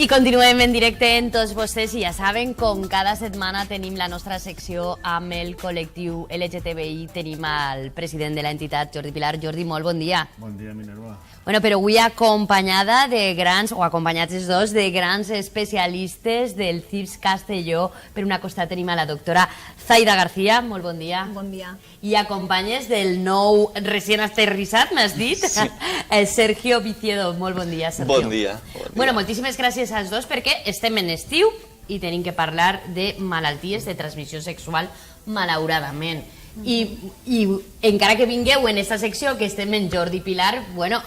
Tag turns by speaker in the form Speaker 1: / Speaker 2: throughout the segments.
Speaker 1: I continuem en directe en tots vostès i ja saben, com cada setmana tenim la nostra secció amb el col·lectiu LGTBI. Tenim el president de l'entitat, Jordi Pilar. Jordi, molt bon dia.
Speaker 2: Bon dia, Minerva.
Speaker 1: Bueno, però avui acompanyada de grans, o acompanyats els dos, de grans especialistes del CIPS Castelló. Per una costat tenim a la doctora Zaida García, molt bon dia.
Speaker 3: Bon dia.
Speaker 1: I acompanyes del nou recient aterrissat, m'has dit? Sí. Sergio Viciedo, molt bon dia, Sergio.
Speaker 4: Bon dia.
Speaker 1: Bueno, moltíssimes gràcies als dos perquè estem en estiu i tenim que parlar de malalties de transmissió sexual, malauradament. I encara que vingueu en aquesta secció que estem en Jordi Pilar, bueno,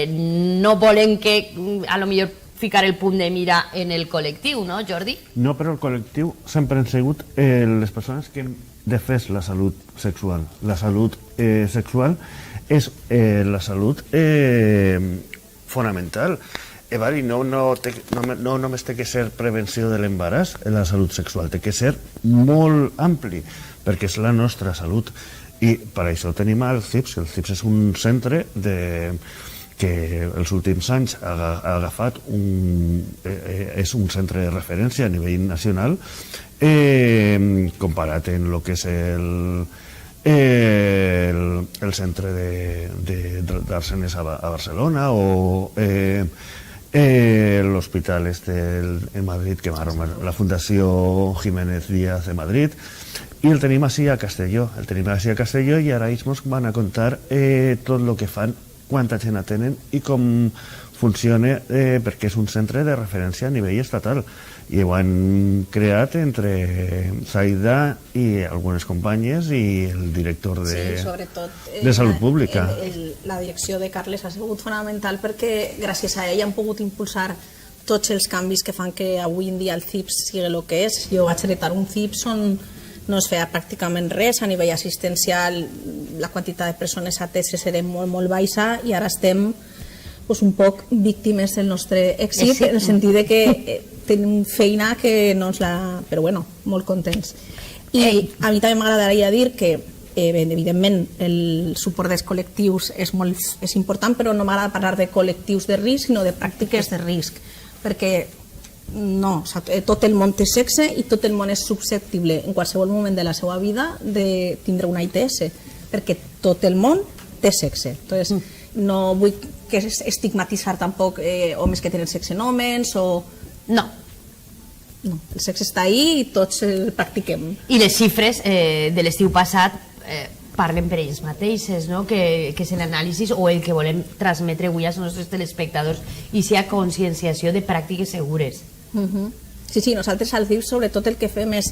Speaker 1: no volen que a lo millor ficar el punt de mira en el col·lectiu, no, Jordi?
Speaker 2: No, però el col·lectiu sempre han sigut les persones que hem defès la salut sexual. La salut sexual és la salut fonamental. No només té que ser prevenció de l'embaràs, la salut sexual, té que ser molt ampli, perquè és la nostra salut. I per això tenim el CIPS. El CIPS és un centre que els últims anys ha agafat és un centre de referència a nivell nacional, comparat en el que és el centre d'Arsenes a Barcelona o l'hospital en Madrid, la Fundació Jiménez Díaz de Madrid, i el tenim així a Castelló. I ara ells ens van a contar tot el que fan, quanta gent atenen i com funciona, perquè és un centre de referència a nivell estatal. I ho han creat entre Zaida i algunes companyes i el director de Salut Pública.
Speaker 3: La direcció de Carles ha sigut fonamental perquè gràcies a ell han pogut impulsar tots els canvis que fan que avui en dia el CIPS sigui el que és. Jo vaig heretar un CIPS on no es feia pràcticament res a nivell assistencial, la quantitat de persones ateses era molt baixa i ara estem un poc víctimes del nostre èxit, en el sentit de que tenim feina que no ens la... però bueno, molt contents. I a mi també m'agradaria dir que evidentment el suport dels col·lectius és important, però no m'agrada parlar de col·lectius de risc, sinó de pràctiques de risc, perquè no, tot el món té sexe i tot el món és susceptible en qualsevol moment de la seva vida de tindre una ITS, perquè tot el món té sexe. Entonces, no vull que estigmatitzar tampoc homes que tenen sexe en homes o... No, el sexe està ahí i tots el practiquem.
Speaker 1: I les xifres de l'estiu passat parlen per ells mateixes, no? Que és l'anàlisi o el que volem transmetre avui als nostres telespectadors i sia conscienciació de pràctiques segures.
Speaker 3: Sí, nosaltres al CIPS sobretot el que fem és,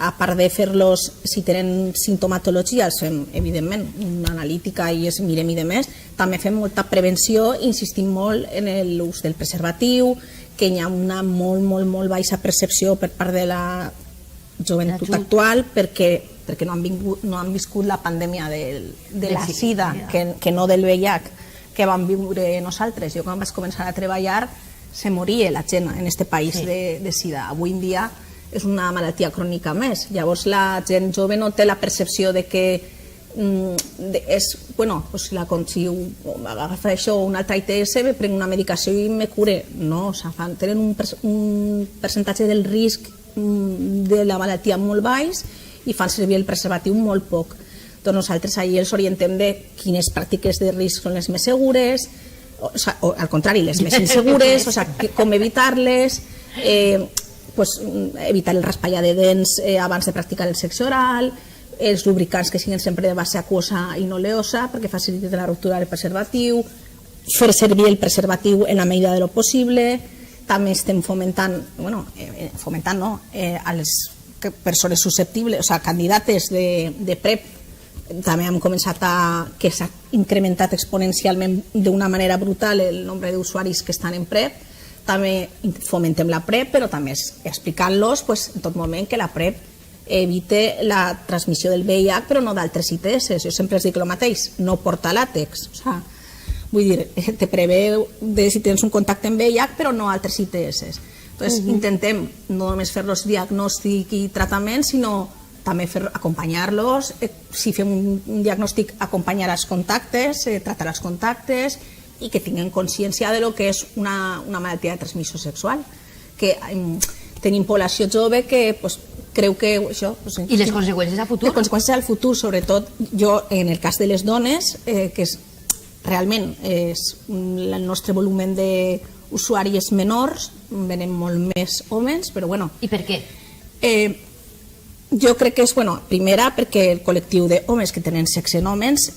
Speaker 3: a part de fer-los, si tenen simptomatologia, els fem, evidentment, una analítica i es mirem i demés, també fem molta prevenció, insistim molt en l'ús del preservatiu, que hi ha una molt baixa percepció per part de la joventut actual perquè no han viscut la pandèmia de la sida, que no del VIH, que vam viure nosaltres. Jo quan vaig començar a treballar se moria la gent en aquest país de sida. Avui en dia és una malaltia crònica més. Llavors la gent jove no té la percepció de que si agafa això o una altra ITS, me prenc una medicació i me cure. No, tenen un percentatge del risc de la malaltia molt baix i fan servir el preservatiu molt poc. Doncs nosaltres ahir els orientem de quines pràctiques de risc són les més segures, o al contrari, les més insegures, com evitar-les, evitar el raspallar de dents abans de practicar el sexe oral, els lubricants que siguin sempre de base aquosa i no oleosa perquè faciliten la ruptura del preservatiu, fer servir el preservatiu en la medida de lo possible. També estem fomentant a les persones susceptibles, candidates de PrEP, també hem començat que s'ha incrementat exponencialment d'una manera brutal el nombre d'usuaris que estan en PrEP. També fomentem la PrEP, però també explicant-los en tot moment que la PrEP evite la transmissió del VIH, però no d'altres ITS. Jo sempre els dic el mateix, no porta làtex. Vull dir, te preveu si tens un contacte amb VIH, però no altres ITS. Entonces, intentem no només fer-los diagnòstic i tractament, sinó també acompanyar-los. Si fem un diagnòstic, acompanyar els contactes, tractar els contactes i que tinguin consciència de lo que és una malaltia de transmissió sexual. que tenim població jove que creu que això...
Speaker 1: I les conseqüències a futur?
Speaker 3: Les conseqüències al futur, sobretot, jo, en el cas de les dones, que realment el nostre volumen d'usuaris menors, venen molt més homes, però bueno...
Speaker 1: I per què?
Speaker 3: Jo crec que és, primera, perquè el col·lectiu d'homes que tenen sexe en homes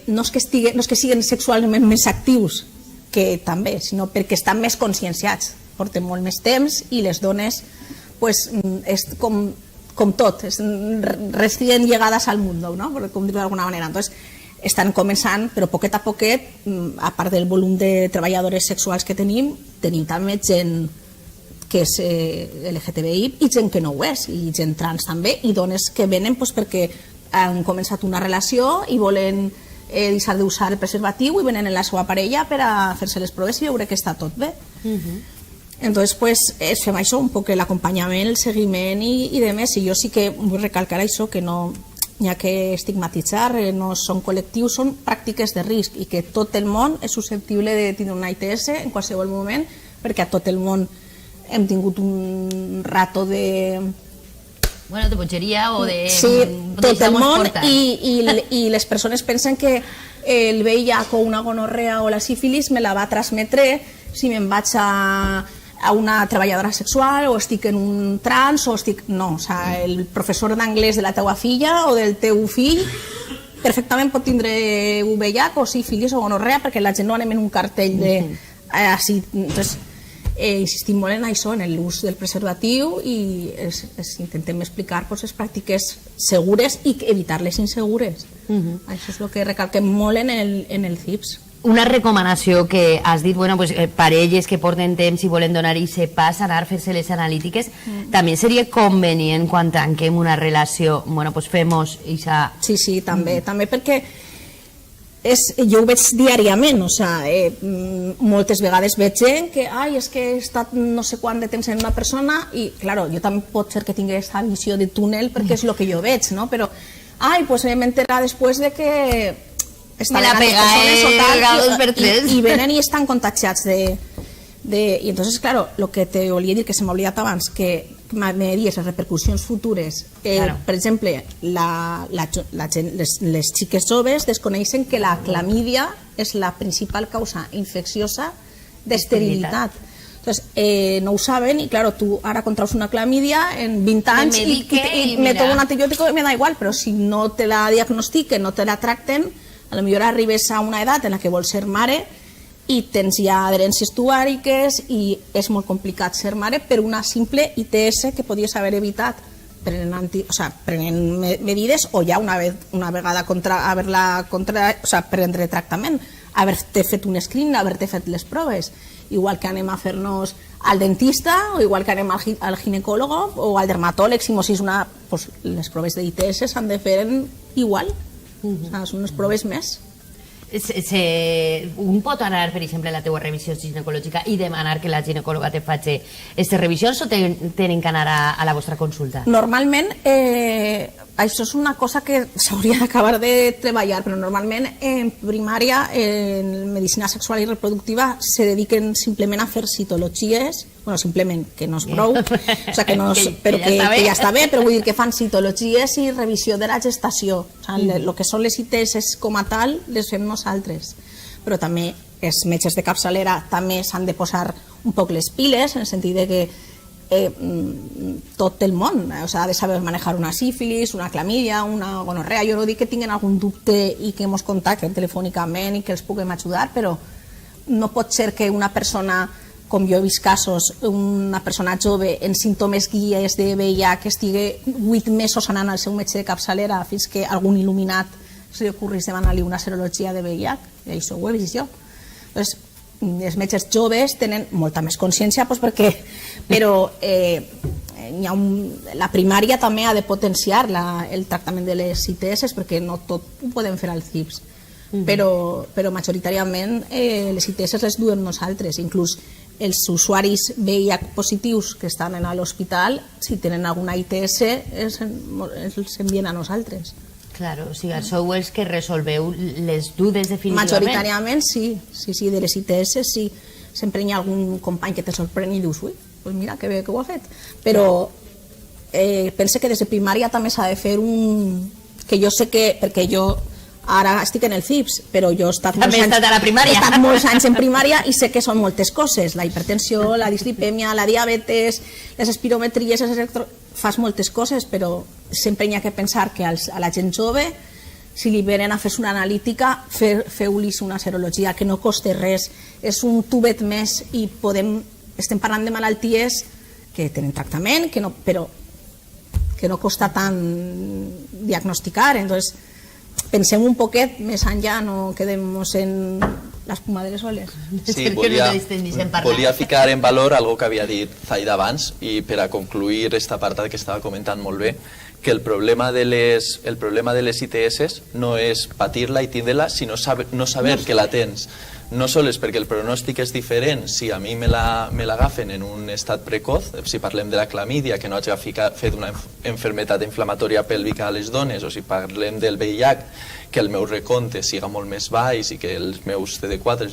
Speaker 3: no és que siguin sexualment més actius, que també, sinó perquè estan més conscienciats, porten molt més temps i les dones és com tot, recién llegades al mundo, ¿no? Com dir-ho d'alguna manera. Entonces, estan començant, però poquet a poquet, a part del volum de treballadores sexuals que tenim també gent que és LGTBI i gent que no ho és, i gent trans també, i dones que venen perquè han començat una relació i volen deixar d'usar el preservatiu i venen en la seva parella per a fer-se les proves i veure que està tot bé. Entonces, fem això, un poc l'acompanyament, el seguiment i demés, i jo sí que vull recalcar això, que no n'hi ha que estigmatitzar, no són col·lectius, són pràctiques de risc, i que tot el món és susceptible de tindre una ITS en qualsevol moment, perquè a tot el món hem tingut un rato de...
Speaker 1: Bueno, de bogeria o de...
Speaker 3: Sí, tot el món, i les persones pensen que el VIH o una gonorrea o la sífilis me la va transmetre si me'n vaig a una treballadora sexual o estic en un trans o estic... No, o sea, el professor d'anglès de la teua filla o del teu fill perfectament pot tindre VIH o sífilis o gonorrea perquè la gent no anem en un cartell de... Entonces, insistim molt en això, en l'ús del preservatiu, i intentem explicar les pràctiques segures i evitar les insegures. Això és el que recalquem molt en el CIPS.
Speaker 1: Una recomanació que has dit, parelles que porten temps i volen donar i se pas anar a fer-se les analítiques, també seria convenient quan tanquem una relació, fem-nos ixa...
Speaker 3: Sí, també perquè jo ho veig diàriament, moltes vegades veig gent que és que he estat no sé quant de temps en una persona i, clar, jo també pot ser que tingui aquesta visió de túnel perquè és el que jo veig, no? Però, m'he enterat després de que
Speaker 1: me la pega
Speaker 3: i venen i estan contagiats i entonces, claro, lo que te volia dir, que se m'ha oblidat abans, que me dies les repercussions futures, per exemple, les xiques joves desconeixen que la clamídia és la principal causa infecciosa d'esterilitat. Entonces, no ho saben i, claro, tu ara contraus una clamídia en 20 anys i me tomo un antibiòtico i me da igual, però si no te la diagnostiquen, no te la tracten, a lo millor arribes a una edat en la que vols ser mare i tens ja adherències tubàriques i és molt complicat ser mare per una simple ITS que podies haver evitat prenent medides o ja una vegada prendre tractament, haver-te fet un screening, haver-te fet les proves. Igual que anem a fer-nos al dentista o igual que anem al ginecòlogo o al dermatòleg, si les proves de ITS s'han de fer igual. Són unes proves més.
Speaker 1: Un pot anar, per exemple, a la teua revisió ginecològica i demanar que la ginecòloga te faci aquestes revisions o tenen que anar a la vostra consulta?
Speaker 3: Normalment, això és una cosa que s'hauria d'acabar de treballar, però normalment en primària, en medicina sexual i reproductiva, se dediquen simplement a fer citologies, simplement, que no és prou, però que ja està bé, però vull dir que fan citologies i revisió de la gestació. El que són les ITS com a tal, les fem nosaltres. Però també els metges de capçalera també s'han de posar un poc les piles, en el sentit de que tot el món ha de saber manejar una sífilis, una clamídia, una gonorrea. Jo no dic que tinguin algun dubte i que ens contacten telefònicament i que els puguem ajudar, però no pot ser que una persona, com jo he vist casos, una persona jove en símptomes guies de VIH que estigui 8 mesos anant al seu metge de capçalera fins que algun il·luminat se li ocorrís demanar-li una serologia de VIH, i això ho he vist jo. Llavors, els metges joves tenen molta més consciència, però la primària també ha de potenciar el tractament de les ITS, perquè no tot ho podem fer al CIPS, però majoritàriament les ITS les duem nosaltres. Inclús els usuaris VIH positius que estan a l'hospital, si tenen alguna ITS, els envien a nosaltres.
Speaker 1: Claro, o sigui, sou els que resolveu les dudes definitivament.
Speaker 3: Majoritàriament sí, de les ITS sí. Sempre hi ha algun company que te sorprèn i dius, ui, pues mira, que bé que ho ha fet. Però pense que des de primària també s'ha de fer un... que jo sé que... perquè jo ara estic en el CIPS, però jo he estat molts anys, he estat molts anys en primària i sé que són moltes coses, la hipertensió, la dislipèmia, la diabetes, les espirometries, fas moltes coses, però sempre hi ha que pensar que a la gent jove, si li venen a fer una analítica, feu-lis una serologia, que no costa res, és un tubet més i estem parlant de malalties que tenen tractament, però que no costa tant diagnosticar, entonces pensem un poquet més enllà, no quedem-nos en l'espuma de les oles.
Speaker 4: Sí, volia ficar en valor algo que havia dit Zaida abans i per a concluir esta part que estava comentant molt bé, que el problema de les ITS no és patir-la i tindre-la, sinó no saber que la tens. No sols perquè el pronòstic és diferent si a mi me l'agafen en un estat precoz, si parlem de la clamídia, que no hagi fet una malaltia inflamatòria pèlvica a les dones, o si parlem del VIH, que el meu recompte siga molt més baix i que els meus CD4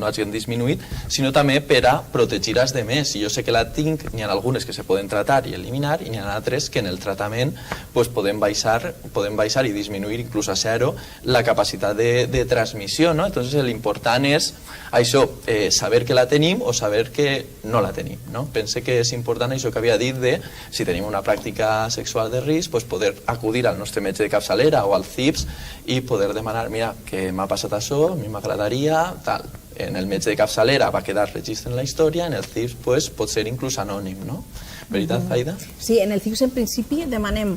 Speaker 4: no hagin disminuït, sinó també per a protegir els demés. Jo sé que la tinc, n'hi ha algunes que se poden tratar i eliminar, i n'hi ha altres que en el tractament podem baixar i disminuir inclús a zero la capacitat de transmissió. Entonces l'important és això, saber que la tenim o saber que no la tenim. Pense que és important això que havia dit de, si tenim una pràctica sexual de risc, poder acudir al nostre metge de capçalera o al CIPS i poder demanar, mira, que m'ha passat això, a mi m'agradaria, tal. En el metge de capçalera va quedar registre en la història, en el CIPS pot ser inclús anònim, no? Veritat, Zaida?
Speaker 3: Sí, en el CIPS en principi demanem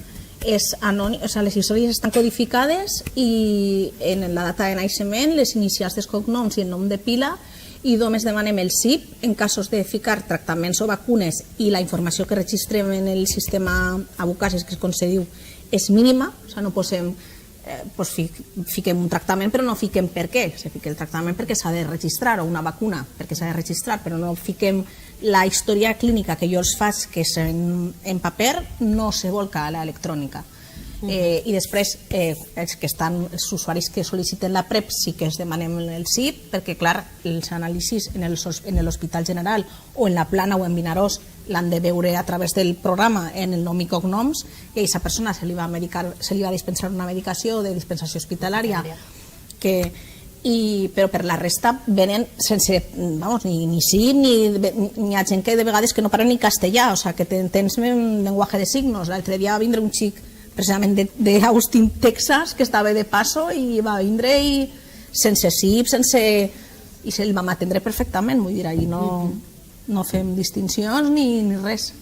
Speaker 3: és anònim, o sigui, les històries estan codificades i en la data de naixement, les inicials dels cognoms i el nom de pila, i només demanem el CIP en casos de ficar tractaments o vacunes i la informació que registrem en el sistema Abucasis, que és com se diu, és mínima, o sigui, no posem fiquem un tractament però no fiquem per què, se fica el tractament perquè s'ha de registrar, o una vacuna perquè s'ha de registrar, però no fiquem la història clínica que jo els faig, que és en paper, no se volca a l'electrònica. I després els usuaris que sol·liciten la PrEP sí que es demanem el CIP, perquè clar, els anàlisis en l'Hospital General o en la Plana o en Vinaròs l'han de veure a través del programa en el nom i cognoms, i a aquesta persona se li va dispensar una medicació de dispensació hospitalària, però per la resta venen sense ni CIP, ni hi ha gent que de vegades que no parla ni castellà, o sigui que tens llenguatge de signos. L'altre dia va vindre un xic precisament d'Austin, Texas, que estava de passo i va vindre i sense CIP, i se'l vam atendre perfectament, vull dir, ahir no fem distincions ni res.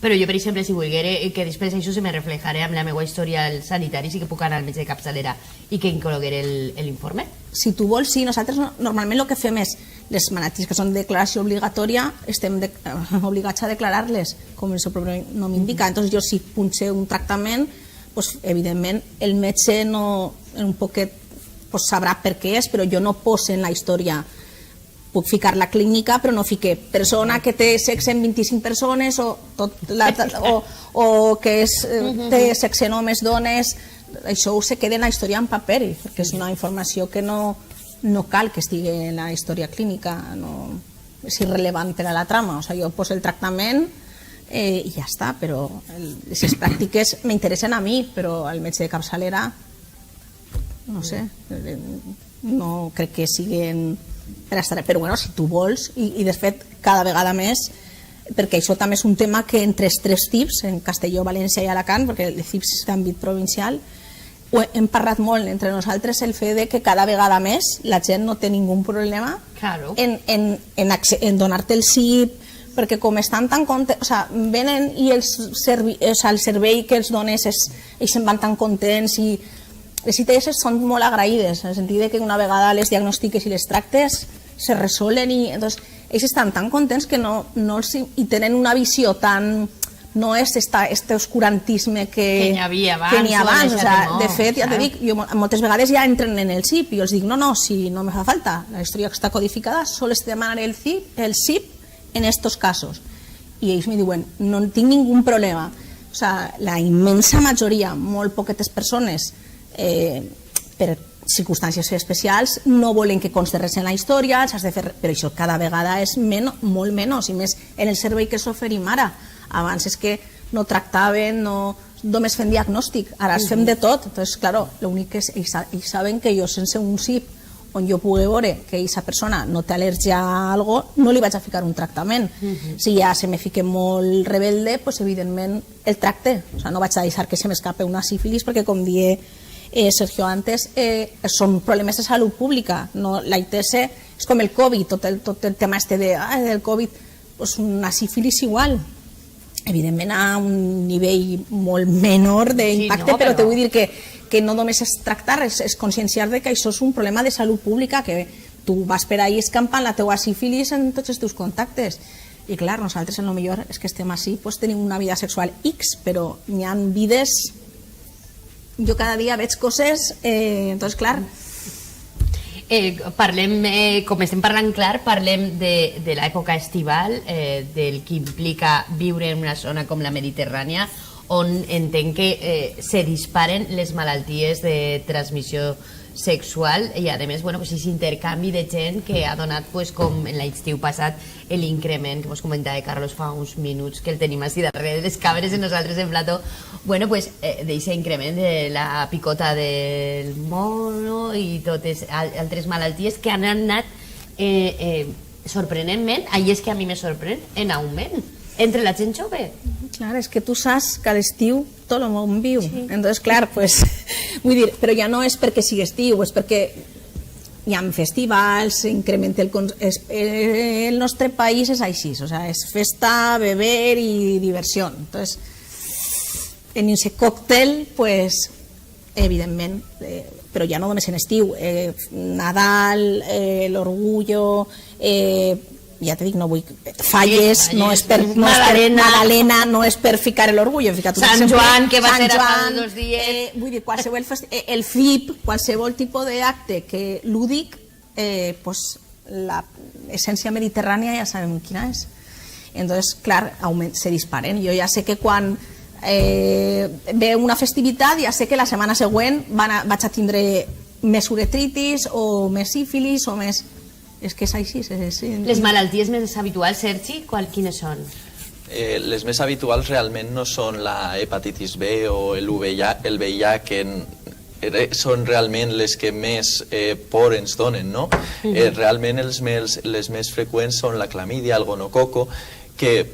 Speaker 1: Però jo, per exemple, si volguera que després això se me reflejaré amb la meva història sanitari, sí que puc anar al metge de capçalera i que inclogueré l'informe?
Speaker 3: Si tu vols, sí. Nosaltres normalment el que fem és les malalties que són de declaració obligatòria, estem obligats a declarar-les, com el seu propi nom indica. Entonces jo, si punxe un tractament, evidentment el metge un poquet sabrà per què és, però jo no poso en la història. Puc ficar la clínica, però no fique persona que té sexe en 25 persones o que té sexe en homes, dones. Això se queda en la història en paper, perquè és una informació que no cal que estigui en la història clínica, és irrellevant per a la trama. O sigui, jo poso el tractament i ja està, però les pràctiques m'interessen a mi, però al metge de capçalera no sé, no crec que siguin per estar, però bueno, si tu vols, i de fet cada vegada més, perquè això també és un tema que entre els tres CIPs, en Castelló, València i Alacant, perquè el CIPs és d'àmbit provincial, hem parlat molt entre nosaltres el fet que cada vegada més la gent no té ningú problema en donar-te el CIP, perquè com estan tan contents, o sigui, venen i el servei que els dones ells se'n van tan contents, i les ITS són molt agraïdes, en el sentit que una vegada les diagnostiques i les tractes se resolen, i ells estan tan contents que i tenen una visió tan... no és este oscurantisme que
Speaker 1: n'hi havia abans.
Speaker 3: De fet, ja te dic, moltes vegades ja entren en el CIP i jo els dic, no, si no me fa falta, la història que està codificada, sols te demanaré el CIP en estos casos. I ells me diuen, no tinc ningú problema. O sigui, la immensa majoria, molt poquetes persones, per circumstàncies especials, no volen que consti res en la història, s'has de fer, però això cada vegada és molt menys, i més en el servei que s'oferim ara. Abans és que no tractaven, només fem diagnòstic, ara es fem de tot. Entonces, claro, l'únic és, ells saben que jo sense un CIP on jo pugui veure que aquesta persona no té al·lèrgia a algo, no li vaig a ficar un tractament. Si ja se me fique molt rebelde, pues evidentment el tracte. O sea, no vaig a deixar que se m'escape una sífilis, perquè com die Sergio antes, són problemes de salut pública. La ITS és com el Covid, tot el tema del Covid, pues una sífilis igual. Evidentment a un nivell molt menor d'impacte, però te vull dir que no només és tractar, és conscienciar que això és un problema de salut pública, que tu vas per ahí escampant la teua sífilis en tots els teus contactes. I clar, nosaltres en el millor és que estem així, pues tenim una vida sexual X, però n'hi ha vides... Jo cada dia veig coses, entonces clar...
Speaker 1: Parlem, com estem parlant clar, parlem de l'època estival, del que implica viure en una zona com la Mediterrània, on entenc que se disparen les malalties de transmissió sexual i a més aquest intercanvi de gent que ha donat, com en l'estiu passat, l'increment que vos comentava Carlos fa uns minuts, que el tenim així darrere de les càmeres i nosaltres en plató, d'aquest increment de la picota del mono i totes altres malalties que han anat sorprenentment, ahí és que a mi me sorprèn, en augment entre la gent jove.
Speaker 3: Clar, és que tu saps que a l'estiu tot el món viu. Entonces, clar, pues, vull dir, però ja no és perquè sigui estiu, és perquè hi ha festivals, s'incrementa el nostre país és així, o sea, és festa, beber i diversió. Entonces, en aquest còctel, pues, evidentment, però ja no només en estiu, Nadal, l'Orgullo, ja te dic, no vull... Falles, no és per... Madalena, no és per ficar l'orgullo.
Speaker 1: Sant Joan, que va ser a dos dies...
Speaker 3: Vull dir, qualsevol... El FIP, qualsevol tipus d'acte que lúdic, l'essència mediterrània ja sabem quina és. Entonces, clar, se disparen. Jo ja sé que quan ve una festivitat, ja sé que la setmana següent vaig a tindre més uretritis o més sífilis o més... És que és així.
Speaker 1: Les malalties més habituals, Sergi, quines són?
Speaker 4: Les més habituals realment no són la hepatitis B o el VIH, que són realment les que més por ens donen, no? Realment les més freqüents són la clamídia, el gonococo, que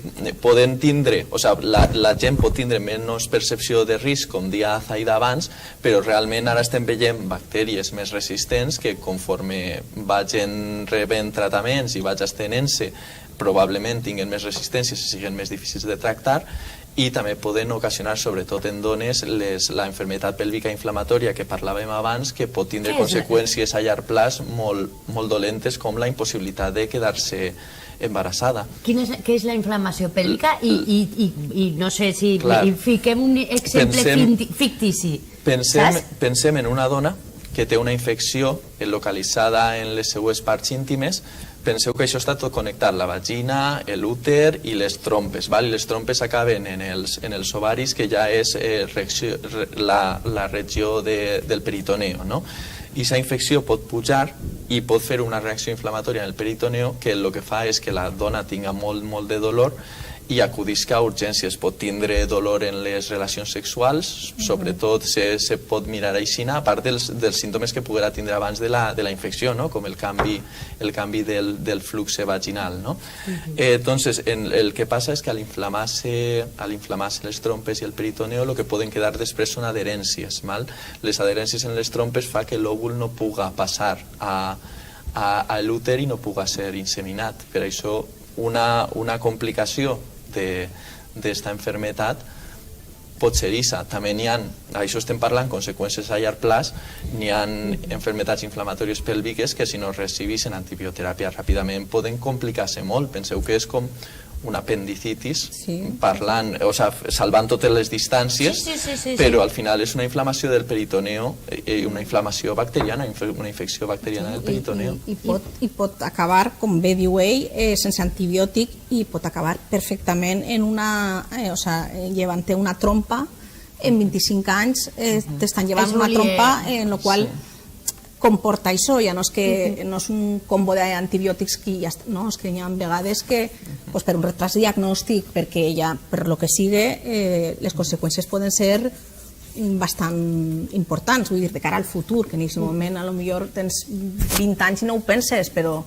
Speaker 4: poden tindre, o sigui, la gent pot tindre menys percepció de risc, com dia Zaida abans, però realment ara estem veient bactèries més resistents que conforme vagin rebent trataments i vagi estenent-se, probablement tinguin més resistències i siguin més difícils de tractar, i també poden ocasionar, sobretot en dones, la enfermetat pèlvica inflamatòria que parlàvem abans, que pot tindre conseqüències a llarg plaç molt dolentes, com la impossibilitat de quedar-se embarassada.
Speaker 1: Què és la inflamació pèlvica? I no sé si fiquem un exemple fictici.
Speaker 4: Pensem en una dona que té una infecció localitzada en les seues parts íntimes. Penseu que això està tot connectat, la vagina, l'úter i les trompes. I les trompes acaben en els ovaris, que ja és la regió del peritoneo, no? I aquesta infecció pot pujar i pot fer una reacció inflamatòria en el peritoneo que el que fa és que la dona tinga molt de dolor i acudisca a urgències. Pot tindre dolor en les relacions sexuals, sobretot se pot mirar així, a part dels símptomes que poguera tindre abans de la infecció, com el canvi del flux vaginal. Entonces, el que passa és que al inflamar-se les trompes i el peritoneo, el que poden quedar després són adherències. Les adherències en les trompes fa que l'òvul no puga passar a l'úter i no puga ser inseminat. Per això, una complicació d'esta enfermetat pot ser ISA. També n'hi ha, això estem parlant, conseqüències a llarg plaç, n'hi ha enfermetats inflamatòries pèlviques que si no recibissin antibioteràpia ràpidament poden complicar-se molt. Penseu que és com una apendicitis, parlant, o sigui, salvant totes les distàncies, però al final és una inflamació del peritoneo, una inflamació bacteriana, una infecció bacteriana del peritoneo.
Speaker 3: I pot acabar, com bé diu ell, sense antibiòtic, i pot acabar perfectament en una, o sigui, llevant-te una trompa, en 25 anys t'estan llevant una trompa, en la qual comporta això, ja no és que no és un combo d'antibiòtics que ja està, no, és que hi ha vegades que per un retras diagnòstic, perquè ja per lo que sigui les conseqüències poden ser bastant importants, vull dir, de cara al futur, que en aquest moment a lo millor tens 20 anys i no ho penses, però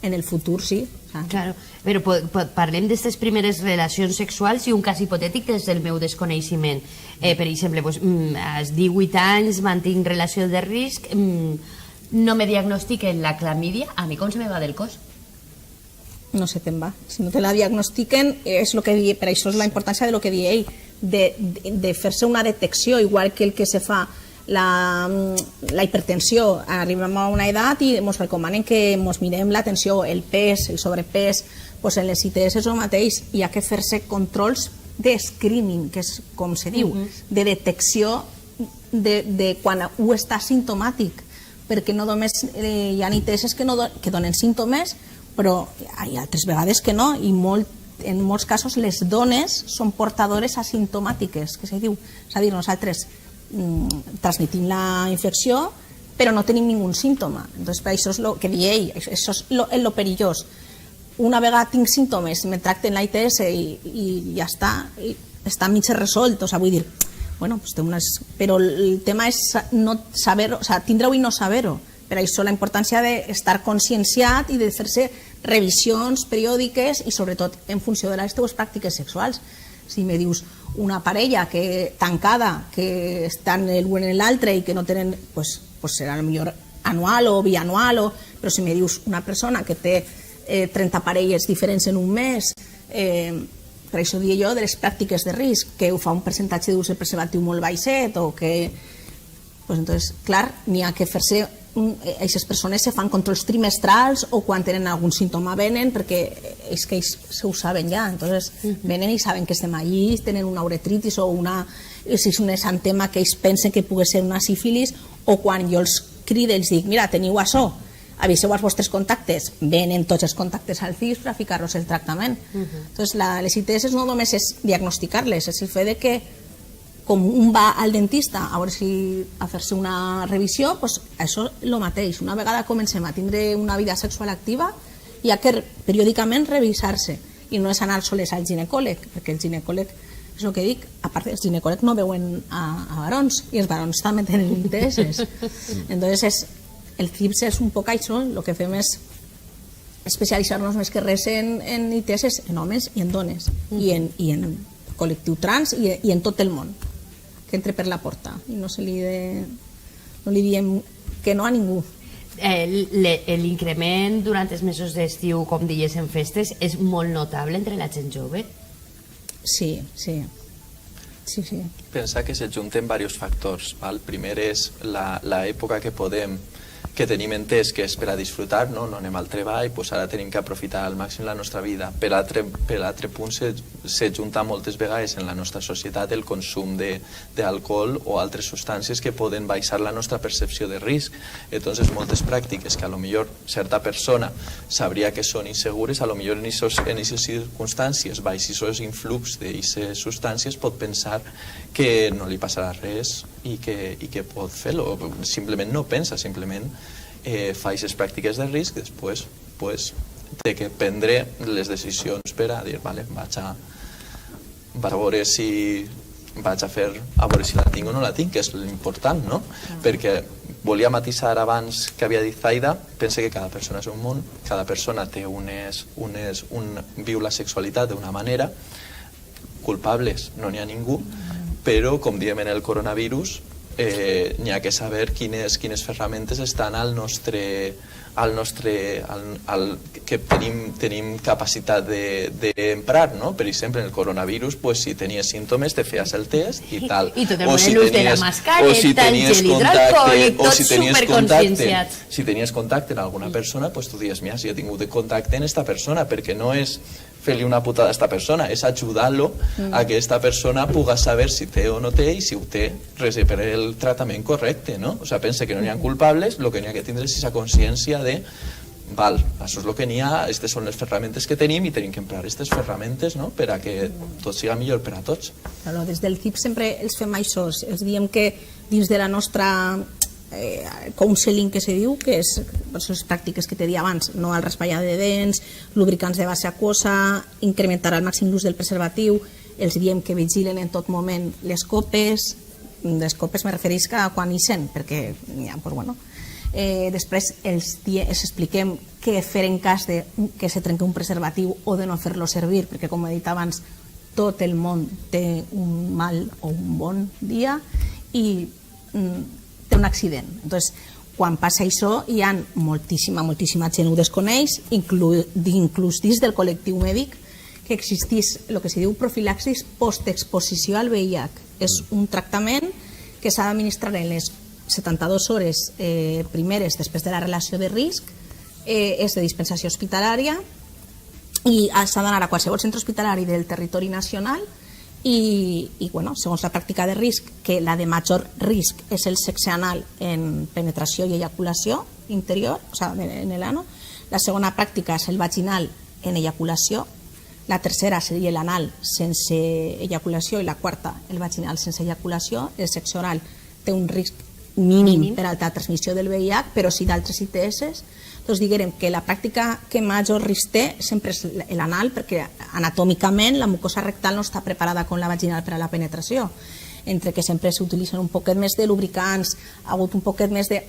Speaker 3: en el futur sí.
Speaker 1: Claro, però parlem d'aquestes primeres relacions sexuals i un cas hipotètic des del meu desconeixement. Per exemple, als 18 anys mantinc relació de risc, no me diagnostiquen la clamídia, a mi com se me va del cos?
Speaker 3: No se te'n va. Si no te la diagnostiquen, és el que dic, per això és la importància de lo que diu ell, de fer-se una detecció, igual que el que se fa la hipertensió. Arribem a una edat i ens recomanen que ens mirem la tensió, el pes, el sobrepès. Pues en les ITS és el mateix, hi ha que fer-se controls de screening, que és com se diu, de detecció de quan ho està simptomàtic, perquè no només hi ha ITS que donen símptomes, però hi ha altres vegades que no, i en molts casos les dones són portadores asimptomàtiques, que se diu. És a dir, nosaltres transmetim la infecció però no tenim ningú símptoma. Entonces, per això és el que diu ell, això és el perillós. Una vegada tinc símptomes, me tracten la ITS i ja està mig resolt, o sigui, vull dir, bueno, pues té unes... però el tema és no saber-ho, o sigui, tindre-ho i no saber-ho. Per això la importància d'estar conscienciat i de fer-se revisions periòdiques i sobretot en funció de les teves pràctiques sexuals. Si me dius una parella tancada, que estan l'un en l'altre i que no tenen, pues serà millor anual o bianual, però si me dius una persona que té 30 parelles diferents en un mes, per això dic jo de les pràctiques de risc, que ho fa un percentatge d'ús de preservatiu molt baixet, o que... Pues entonces, clar, n'hi ha que fer-se... Aquestes persones se fan controls trimestrals o quan tenen algun símptoma venen, perquè és que ells ho saben ja, entonces venen i saben que estem allí, tenen una uretritis o si és un exantema que ells pensen que pugui ser una sífilis, o quan jo els crido i els dic, mira, teniu això, aviseu als vostres contactes, venen tots els contactes al CIS per a ficar-los el tractament. Entonces, les ITS no només és diagnosticar-les, és el fet de que com un va al dentista a veure si a fer-se una revisió, doncs això és el mateix. Una vegada comencem a tindre una vida sexual activa, hi ha que periòdicament revisar-se, i no és anar soles al ginecòleg, perquè el ginecòleg, és el que dic, a part els ginecòlegs no veuen a barons, i els barons també tenen ITS. Entonces, el CIPS és un poc això, el que fem és especialitzar-nos més que res en ITS, en homes i en dones, i en col·lectiu trans i en tot el món, que entre per la porta i no li diem que no a ningú.
Speaker 1: L'increment durant els mesos d'estiu, com deies, en festes, és molt notable entre la gent jove?
Speaker 3: Sí.
Speaker 4: Pensa que se junten diversos factors. El primer és l'època que tenim entès que és per a disfrutar, no anem al treball, doncs ara tenim que aprofitar al màxim la nostra vida. Per l'altre punt se junta moltes vegades en la nostra societat el consum d'alcohol o altres substàncies que poden baixar la nostra percepció de risc. Entonces, moltes pràctiques que a lo millor certa persona sabria que són insegures, a lo millor en aquestes circumstàncies, baix aquests influx d'aquestes substàncies, pot pensar que no li passarà res i que pot fer-lo. Simplement no pensa, simplement fa aquestes pràctiques de risc, després té que prendre les decisions per a dir, vale, vaig a veure si la tinc o no la tinc, que és l'important, no? Perquè volia matisar abans que havia dit Zaida, pense que cada persona és un món, cada persona té viu la sexualitat d'una manera, culpables no n'hi ha ningú, però, com diem en el coronavirus, n'hi ha que saber quines ferramentes estan que tenim capacitat d'emprar, no? Per exemple, en el coronavirus, si tenies símptomes, te feies el test i tal.
Speaker 1: I tot el món l'ús de la mascareta, el gel hidroalcohòlic, tots superconscienciats.
Speaker 4: Si tenies contacte amb alguna persona, tu dius, mira, si he tingut contacte amb aquesta persona, perquè no és fer-li una putada a aquesta persona, és ajudar-lo a que aquesta persona pugui saber si té o no té, i si ho té, per el tractament correcte, no? O sigui, pensa que no n'hi ha culpables, el que n'hi ha que tindre és aquesta consciència de val, això és el que n'hi ha, aquestes són les ferramentes que tenim i tenim que emprar aquestes ferramentes, no?, per a que tot siga millor per a tots.
Speaker 3: Des del CIP sempre els fem això, els diem que dins de la nostra counseling que se diu, que és les pràctiques que t'he dit abans, no al raspallar de dents, lubricants de base aquosa, incrementar al màxim l'ús del preservatiu, els diem que vigilen en tot moment les copes me refereix a quan hi sent, perquè ja, doncs bueno. Després els expliquem què fer en cas de que se trenqui un preservatiu o de no fer-lo servir, perquè com he dit abans, tot el món té un mal o un bon dia i té un accident. Entonces, quan passa això, hi ha moltíssima gent ho desconeix, inclús dins del col·lectiu mèdic, que existís el que se diu profilaxis postexposició al VIH. És un tractament que s'ha d'administrar en les 72 hores primeres després de la relació de risc, és de dispensació hospitalària i s'ha d'anar a qualsevol centre hospitalari del territori nacional i bueno, segons la pràctica de risc, que la de major risc és el sexe anal en penetració i eyaculació interior, o sigui, en l'ano. La segona pràctica és el vaginal en eyaculació, la tercera seria l'anal sense eyaculació i la quarta el vaginal sense eyaculació. El sexe oral té un risc mínim per a la transmissió del VIH, però sí d'altres ITS. Doncs diguem que la pràctica que major risc té sempre és l'anal, perquè anatòmicament la mucosa rectal no està preparada com la vaginal per a la penetració, entre que sempre s'utilitzen un poquet més de lubricants, ha hagut un poquet més de...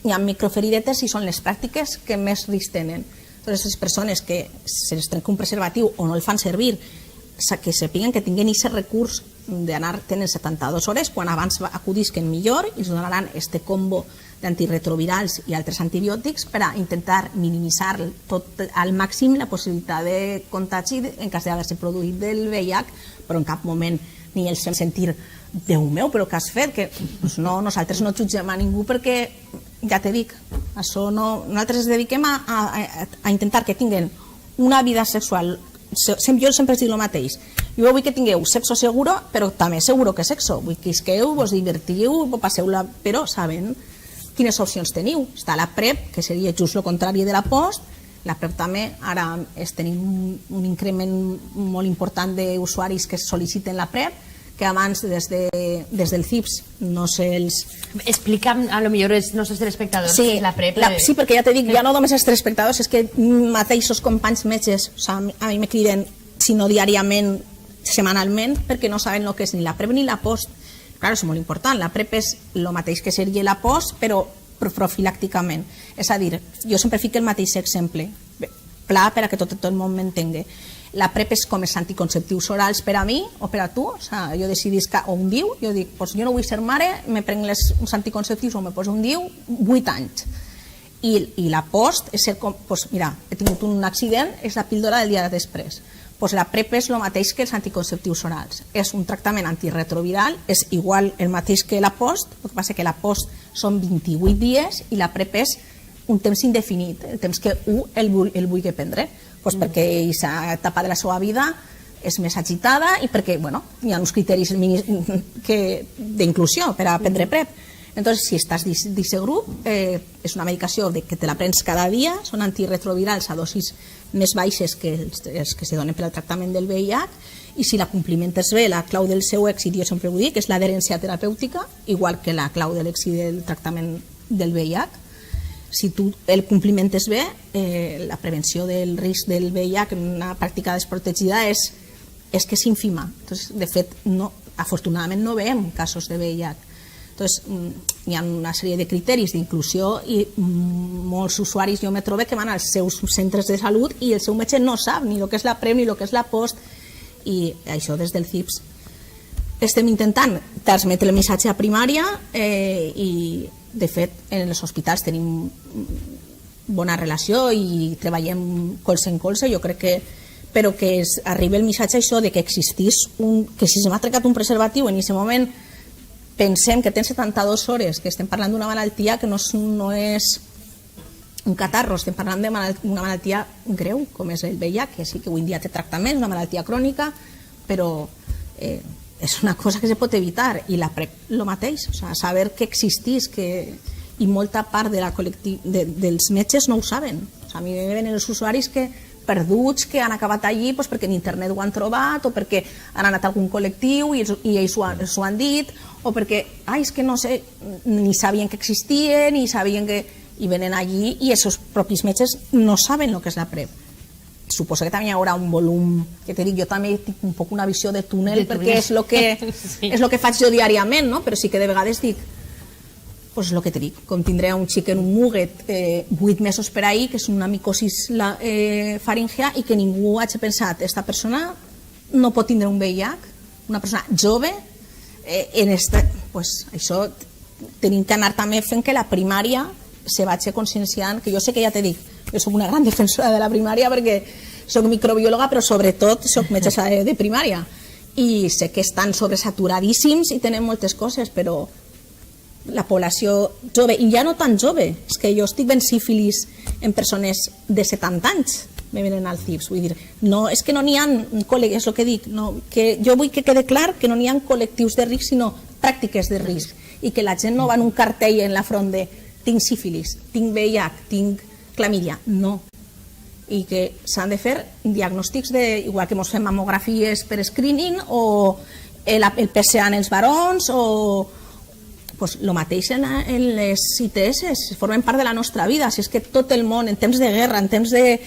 Speaker 3: Hi ha microferidetes i són les pràctiques que més risc tenen. Doncs les persones que se les trenca un preservatiu o no el fan servir, que sapiguen que tinguin aquest recurs d'anar tenint 72 hores, quan abans acudisquen millor i els donaran este combo d'antiretrovirals i altres antibiòtics per a intentar minimitzar tot al màxim la possibilitat de contagi en cas d'haver-se produït del VIH, però en cap moment ni els fem sentir Déu meu, però què has fet? Que no, nosaltres no jutgem a ningú perquè, ja te dic, això no, nosaltres ens dediquem a intentar que tinguin una vida sexual. Jo sempre dic el mateix, jo vull que tingueu sexo seguro, però també seguro que sexo, vull que isqueu, vos divertiu, passeu-la, però saben quines opcions teniu. Està la PrEP, que seria just el contrari de la post. La PrEP també, ara tenim un increment molt important d'usuaris que sol·liciten la PrEP, que abans des del CIPS no sé els...
Speaker 1: Explica'm a lo millor els nostres telespectadors què és la PrEP.
Speaker 3: Sí, perquè ja te dic, ja no només els telespectadors, és que mateixos companys metges a mi me criden, si no diàriament, setmanalment, perquè no saben el que és ni la PrEP ni la post. Clar, és molt important, la PrEP és el mateix que seria la post, però profilàcticament. És a dir, jo sempre fico el mateix exemple, pla per a que tot el món m'entengui. La PrEP és com els anticonceptius orals per a mi o per a tu, o sigui, jo decidisc, o un DIU, jo dic, jo no vull ser mare, me prenc uns anticonceptius o me poso un DIU, 8 anys. I la post és ser com, mira, he tingut un accident, és la píldora del dia després. La PrEP és el mateix que els anticonceptius orals. És un tractament antiretroviral, és igual el mateix que la post, el que passa que la post són 28 dies i la PrEP és un temps indefinit, el temps que el vulgui prendre, perquè aquesta etapa de la seva vida és més agitada i perquè hi ha uns criteris d'inclusió per a prendre PrEP. Entonces, si estàs d'aquest grup, és una medicació que te la prens cada dia, són antiretrovirals a dosis més baixes que els que se donen per al tractament del VIH, i si la complimentes bé, la clau del seu èxit, jo sempre ho dic, és l'adherència terapèutica, igual que la clau de l'èxit del tractament del VIH. Si tu el complimentes bé, la prevenció del risc del VIH en una pràctica desprotegida és que és ínfima. De fet, afortunadament no veiem casos de VIH. Hi ha una sèrie de criteris d'inclusió i molts usuaris jo me trobo que van als seus centres de salut i el seu metge no sap ni el que és la PrEP ni el que és la post, i això des del CIPS estem intentant transmetre el missatge a primària i de fet en els hospitals tenim bona relació i treballem colze en colze, jo crec que, però que arriba el missatge això de que existís que si se m'ha trencat un preservatiu en aquest moment pensem que tens 72 hores, que estem parlant d'una malaltia que no és un catarro, estem parlant d'una malaltia greu com és el VIH, que sí que avui en dia té tractament, una malaltia crònica, però és una cosa que se pot evitar, i la PrEP el mateix, saber que existís, i molta part dels metges no ho saben. A mi me venen els usuaris que perduts que han acabat allí perquè en internet ho han trobat o perquè han anat a algun col·lectiu i ells ho han dit o perquè, és que no sé, ni sabien que existien ni sabien que... i venen allí i els seus propis metges no saben el que és la PrEP. Suposo que també hi haurà un volum que te dic, jo també tinc un poc una visió de túnel perquè és el que faig jo diàriament, no? Però sí que de vegades dic pues el que te dic, com tindré un xic en un muguet 8 mesos per ahí, que és una micosis faríngea i que ningú hagi pensat, esta persona no pot tindre un VIH, una persona jove, pues això tenim que anar també fent que la primària se vagi conscienciant, que jo sé que ja te dic, jo soc una gran defensora de la primària perquè soc microbiòloga, però sobretot soc metgessa de primària i sé que estan sobresaturadíssims i tenen moltes coses, però la població jove, i ja no tan jove, és que jo estic ben sífilis en persones de 70 anys me venen al CIPS, vull dir, no, és que no n'hi ha col·legues, és el que dic, no, que jo vull que quede clar que no n'hi ha col·lectius de risc, sinó pràctiques de risc, i que la gent no va en un cartell en la front de tinc sífilis, tinc VIH, tinc clamídia, no, i que s'han de fer diagnòstics igual que ens fem mamografies per screening o el PSA en els varons o pues el mateix en les ITS, formen part de la nostra vida, si és que tot el món, en temps de guerra, en temps de...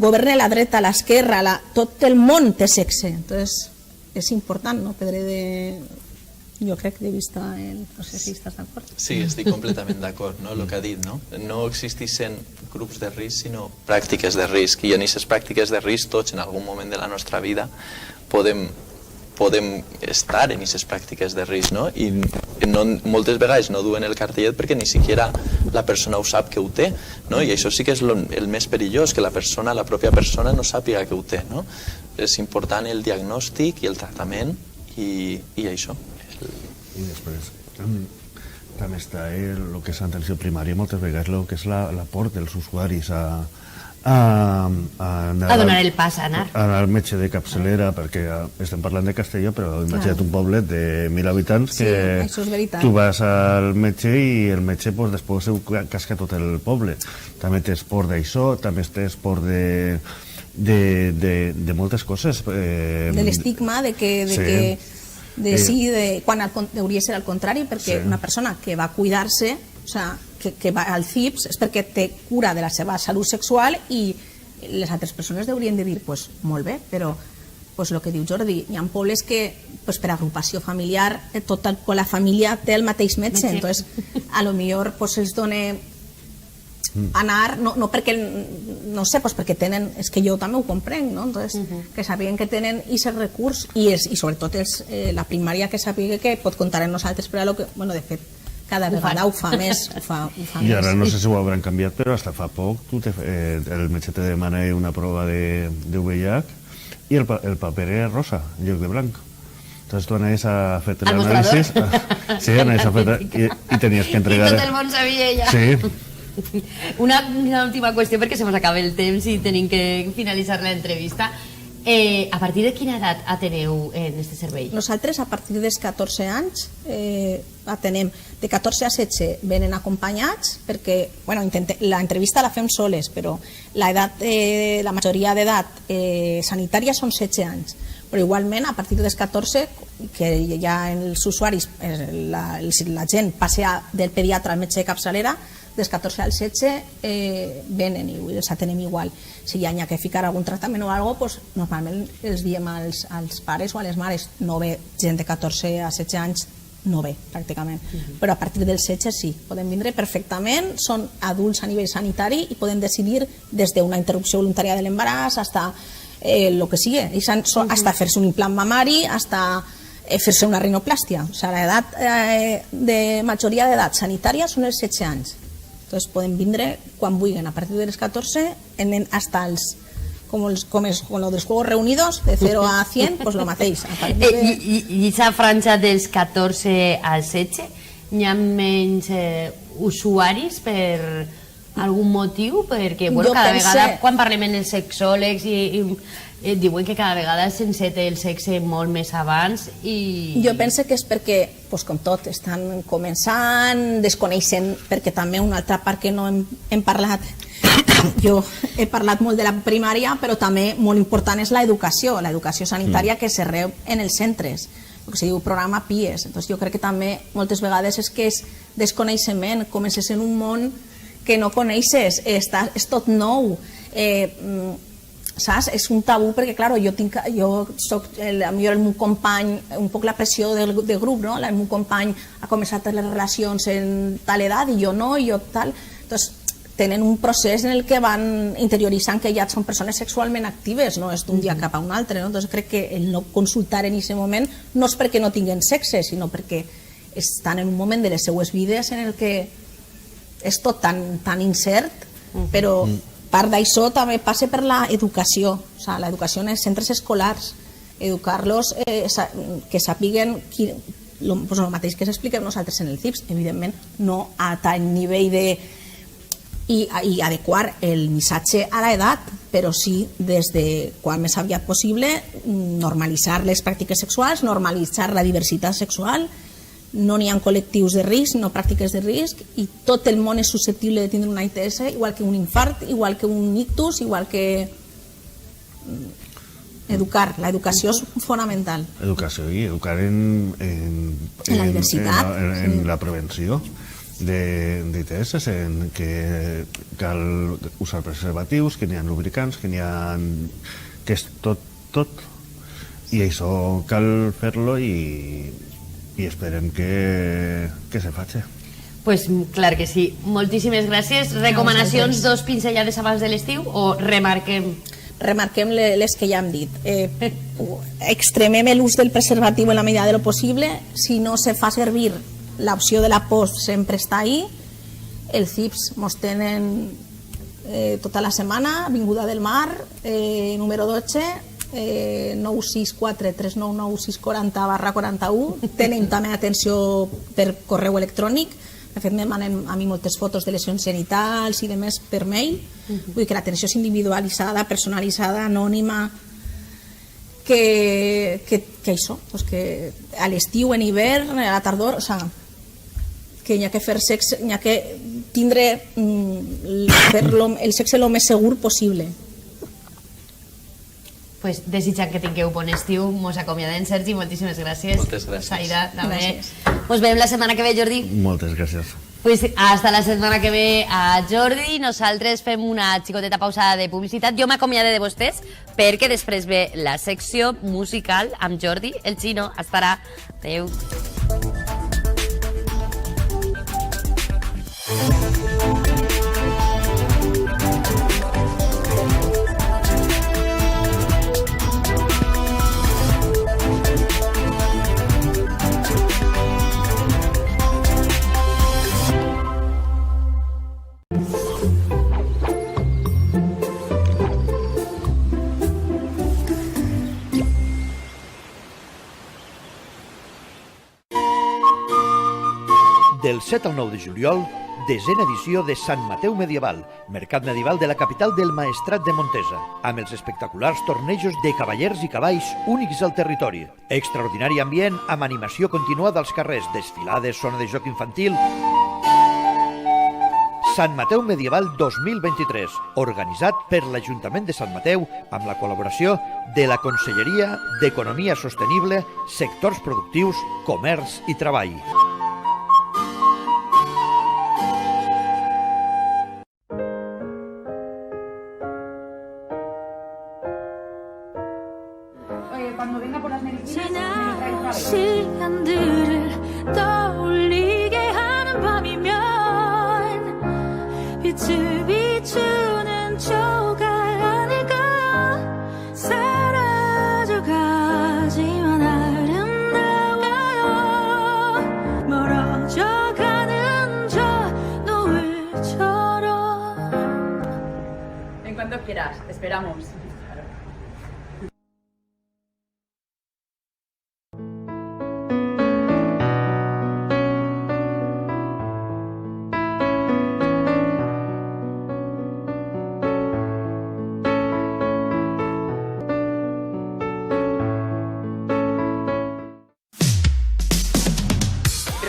Speaker 3: governa la dreta, l'esquerra, tot el món té sexe, entonces és important, no?, perdre de... Jo crec de vista, no sé si estàs d'acord.
Speaker 4: Sí, estic completament d'acord, no?, el que ha dit, no? No existeixen grups de risc, sinó pràctiques de risc, i en aquestes pràctiques de risc tots en algun moment de la nostra vida podem estar en aquestes pràctiques de risc, no? I moltes vegades no duen el cartellet perquè ni siquiera la persona ho sap que ho té, no? I això sí que és el més perillós, que la pròpia persona no sàpiga que ho té, no? És important el diagnòstic i el tractament i això.
Speaker 2: I després també està el que és l'atenció primària, moltes vegades el que és l'aport dels usuaris a
Speaker 1: donar el pas, a anar
Speaker 2: al metge de capçalera, perquè estem parlant de Castelló, però imagina't un poblet de 1.000 habitants que tu vas al metge i el metge després ho casca tot el poble. També tens por d'això, també tens por de moltes coses,
Speaker 3: de l'estigma de que quan hauria de ser al contrari, perquè una persona que va cuidar-se, o sigui, que va al CIPS és perquè té cura de la seva salut sexual i les altres persones haurien de dir, pues molt bé, però el que diu Jordi, hi ha pobles que per agrupació familiar tota la família té el mateix metge, entonces a lo millor els dona anar, no perquè no sé, perquè tenen, és que jo també ho comprenc, no? Entonces, que sàpiguen que tenen aquest recurs i sobretot la primària que sàpiga que pot comptar en nosaltres per a lo que, bueno, de fet cada vegada ho fa més.
Speaker 2: I ara no sé si ho hauran canviat, però fins fa poc el metge te demana una prova de VIH i el paper era rosa en lloc de blanc. Entonces tu anaves a fer l'anàlisi, sí, anaves a fer i tenies que entregar...
Speaker 1: I tot el món sabia ja.
Speaker 2: Sí.
Speaker 1: Una última qüestió, perquè se ens acaba el temps i tenim que finalitzar l'entrevista. A partir de quina edat ateneu en aquest servei?
Speaker 3: Nosaltres a partir dels 14 anys atenem. De 14 a 16 venen acompanyats perquè, bueno, l'entrevista la fem soles, però la majoria d'edat sanitària són 16 anys. Però igualment a partir dels 14, que ja els usuaris, la gent passa del pediatre al metge de capçalera, dels 14 als 16 venen i els atenem igual. Si hi ha que ficar algun tractament o alguna cosa, normalment els diem als pares o a les mares, no ve gent de 14 a 16 anys, no ve pràcticament, però a partir dels 16 sí, poden vindre perfectament, són adults a nivell sanitari i poden decidir des d'una interrupció voluntària de l'embaràs fins el que sigui, fins a fer-se un implant mamari, fins a fer-se una rinoplàstia. O sigui, l'edat de majoria d'edat sanitària són els 16 anys. Entonces poden vindre quan vulguin, a partir dels 14 hasta els, com los dels Juegos Reunidos, de 0 a 100, pues lo mateix.
Speaker 1: I aquesta franja dels 14 als 16, hi ha menys usuaris per algun motiu? Perquè cada vegada, quan parlem amb els sexòlegs, diuen que cada vegada s'enceta el sexe molt més abans i...
Speaker 3: Jo penso que és perquè, com tot, estan començant, desconeixen, perquè també una altra part que no hem parlat jo he parlat molt de la primària, però també molt important és l'educació sanitària que se rep en els centres, el que se diu programa PIES. Entonces, jo crec que també moltes vegades és que és desconeixement, comences en un món que no coneixes, és tot nou, saps? És un tabú perquè, clar, jo soc el meu company, un poc la pressió del grup, no? El meu company ha començat les relacions en tal edat i jo no, i jo tal. Entonces, tenen un procés en el que van interioritzant que ja són persones sexualment actives, no és d'un dia cap a un altre, no? Entonces crec que el no consultar en aquest moment no és perquè no tinguin sexe, sinó perquè estan en un moment de les seues vides en el que és tot tan incert, però part d'això també passa per l'educació, l'educació en els centres escolars, educar-los que sàpiguen el mateix que s'explica nosaltres en el CIPS, evidentment no a tal nivell de i adequar el missatge a l'edat, però sí des de quan més aviat possible normalitzar les pràctiques sexuals, normalitzar la diversitat sexual, no n'hi ha col·lectius de risc, no pràctiques de risc, i tot el món és susceptible de tindre una ITS, igual que un infart, igual que un ictus, igual que educar, l'educació és fonamental.
Speaker 2: Educació i educar en
Speaker 3: la diversitat,
Speaker 2: en la prevenció d'ITS, en que cal usar preservatius, que n'hi ha lubricants, que és tot, i això cal fer-lo i esperem que se faci.
Speaker 1: Pues clar que sí. Moltíssimes gràcies. Recomanacions, dos pinzellades abans de l'estiu o remarquem?
Speaker 3: Remarquem les que ja hem dit. Extremem l'ús del preservatiu en la medida de lo possible. Si no se fa servir, l'opció de la post sempre està ahí. Els CIPS mos tenen tota la setmana, Avinguda del Mar, número 12, 964 399 640/41. Tenen també atenció per correu electrònic. De fet, me demanen a mi moltes fotos de lesions genitals i de més per mail. Vull dir que l'atenció és individualitzada, personalitzada, anònima, que això, que a l'estiu, en hivern, a la tardor, que hi ha que fer sexe, hi ha que tindre el sexe el més segur possible.
Speaker 1: Pues desitjant que tingueu bon estiu, mos acomiadem. Sergi, moltíssimes gràcies.
Speaker 4: Moltes gràcies.
Speaker 1: Saida, també. Mos veiem la setmana que ve, Jordi.
Speaker 2: Moltes gràcies.
Speaker 1: Pues hasta la setmana que ve a Jordi. Nosaltres fem una xicoteta pausada de publicitat. Jo m'acomiade de vostès perquè després ve la secció musical amb Jordi, el Chino. Estarà. Adéu.
Speaker 5: Del 7 al 9 de juliol, desena edició de Sant Mateu Medieval, mercat medieval de la capital del Maestrat de Montesa, amb els espectaculars tornejos de cavallers i cavalls únics al territori. Extraordinari ambient amb animació continuada als carrers, desfilades, zona de joc infantil. Sant Mateu Medieval 2023, organitzat per l'Ajuntament de Sant Mateu amb la col·laboració de la Conselleria d'Economia Sostenible, Sectors Productius, Comerç i Treball.
Speaker 6: Te esperamos.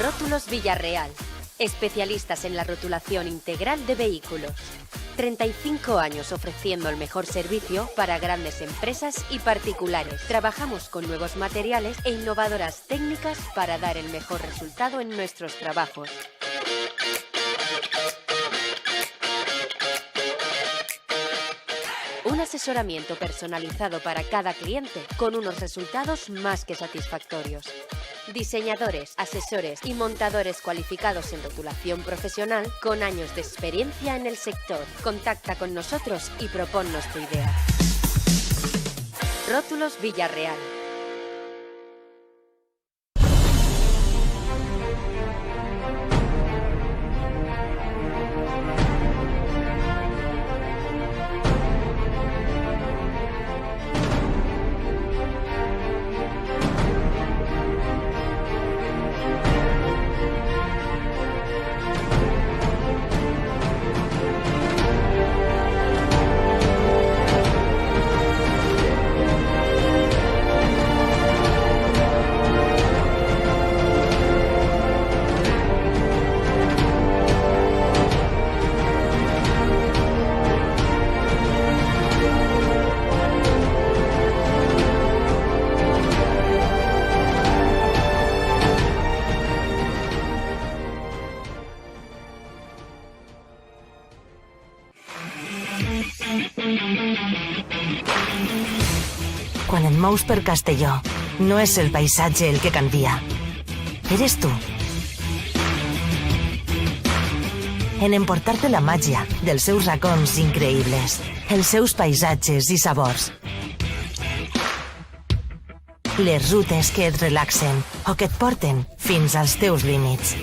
Speaker 7: Rótulos Villarreal, especialistas en la rotulación integral de vehículos. 35 años ofreciendo el mejor servicio para grandes empresas y particulares. Trabajamos con nuevos materiales e innovadoras técnicas para dar el mejor resultado en nuestros trabajos. Un asesoramiento personalizado para cada cliente con unos resultados más que satisfactorios. Diseñadores, asesores y montadores cualificados en rotulación profesional con años de experiencia en el sector. Contacta con nosotros y propónnos tu idea. Rótulos Villarreal.
Speaker 8: Quan et mous per Castelló, no és el paisatge el que canvia. Eres tu. En emportar-te la màgia dels seus racons increïbles, els seus paisatges i sabors. Les rutes que et relaxen o que et porten fins als teus límits.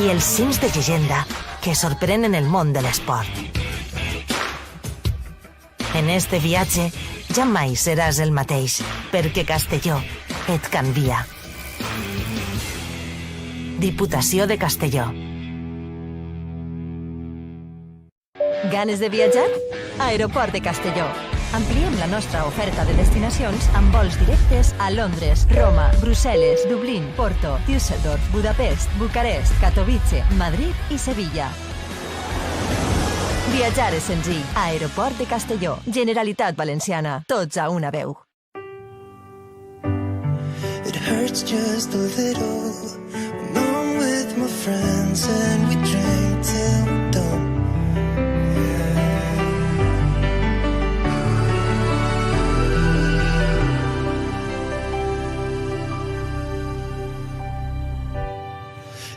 Speaker 8: I els cims de llegenda que sorprenen el món de l'esport. En este viatge ja mai seràs el mateix, perquè Castelló et canvia. Diputació de Castelló.
Speaker 9: Ganes de viatjar? Aeroport de Castelló. Ampliem la nostra oferta de destinacions amb vols directes a Londres, Roma, Brussel·les, Dublín, Porto, Düsseldorf, Budapest, Bucarest, Katowice, Madrid i Sevilla. Viatjar és senzill. Aeroport de Castelló. Generalitat Valenciana. Tots a una veu.
Speaker 10: It hurts just a little when I'm with my friends and we drink till we're done.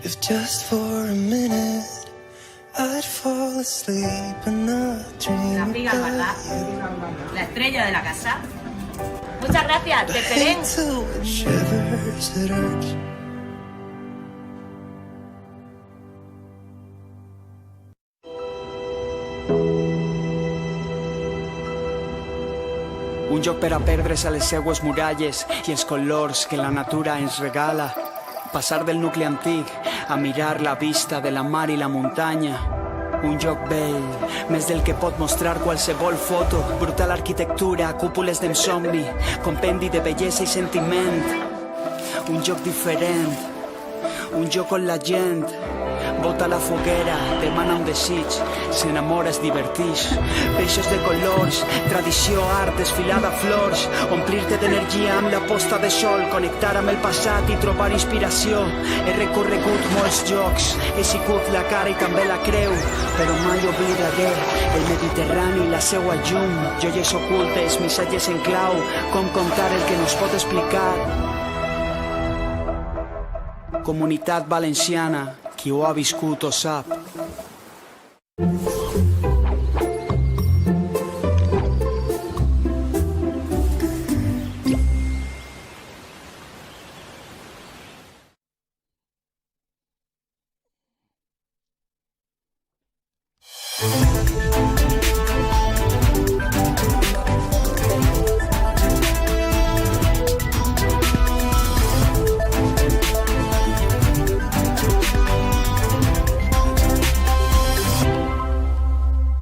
Speaker 10: If just for a minute I'd fall asleep and not dream about you.
Speaker 1: La estrella de la casa. Muchas gracias, te esperé.
Speaker 10: Till it shivers, it hurts.
Speaker 11: Un joc per a perdre's a les seues muralles i els colors que la natura ens regala. Passar del nucli antic a mirar la vista de la mar i la muntanya. Un joc vell, més del que pot mostrar qualsevol foto. Brutal arquitectura, cúpules d'ensomni, compendi de bellesa i sentiment. Un joc diferent, un joc on la gent bota la foguera, demana un desig, s'enamora, es divertix. Peixos de colors, tradició, art, desfilada, flors. Omplir-te d'energia amb la posta de sol, connectar amb el passat i trobar inspiració. He recorregut molts jocs, he sigut la cara i també la creu, però mai oblidaré el Mediterrani i la seua llum. Joies ocultes, missatges en clau, com contar el que no es pot explicar. Comunitat Valenciana, qui ho ha viscut ho sap.